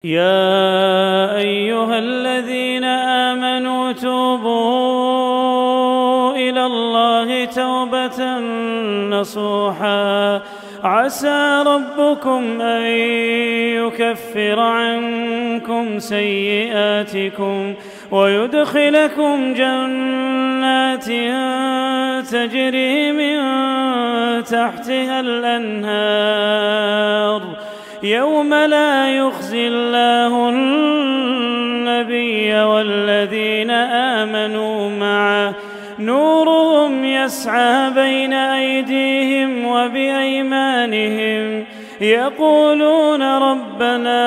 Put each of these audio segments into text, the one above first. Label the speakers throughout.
Speaker 1: يا أيها الذين آمنوا توبوا إلى الله توبة نصوحا عسى ربكم أن يكفر عنكم سيئاتكم ويدخلكم جنات تجري من تحتها الأنهار يوم لا يخزي الله النبي والذين آمنوا معه نورهم يسعى بين أيديهم وبأيمانهم يقولون ربنا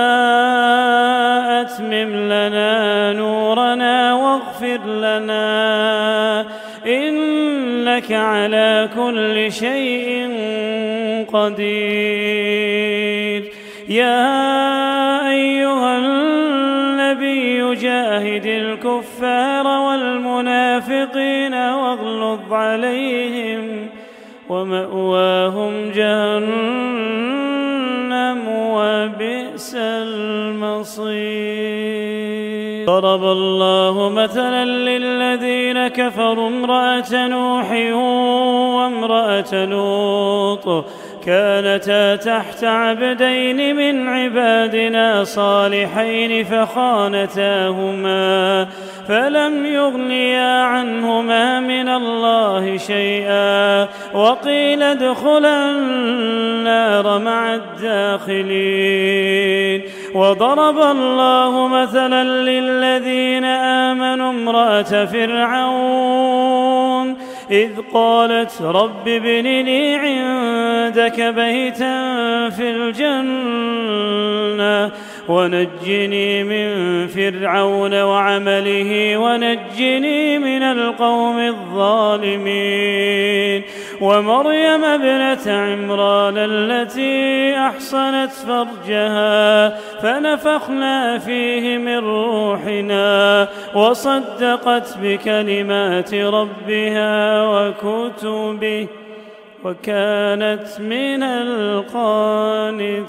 Speaker 1: أتمم لنا نورنا واغفر لنا إنك على كل شيء قدير. يا أيها النبي جاهد الكفار والمنافقين واغلظ عليهم ومأواهم جهنم وبئس المصير. ضرب الله مثلا للذين كفروا امرأة نوح وامرأة لوط كانتا تحت عبدين من عبادنا صالحين فخانتاهما فلم يغنيا عنهما من الله شيئا وقيل ادخلا النار مع الداخلين. وضرب الله مثلا للذين آمنوا امرأة فرعون إذ قالت رب ابن لي عندك بيتا في الجنة ونجني من فرعون وعمله ونجني من القوم الظالمين. ومريم ابنة عمران التي أحصنت فرجها فنفخنا فيه من روحنا وصدقت بكلمات ربها وكتبه وكانت من القانتين.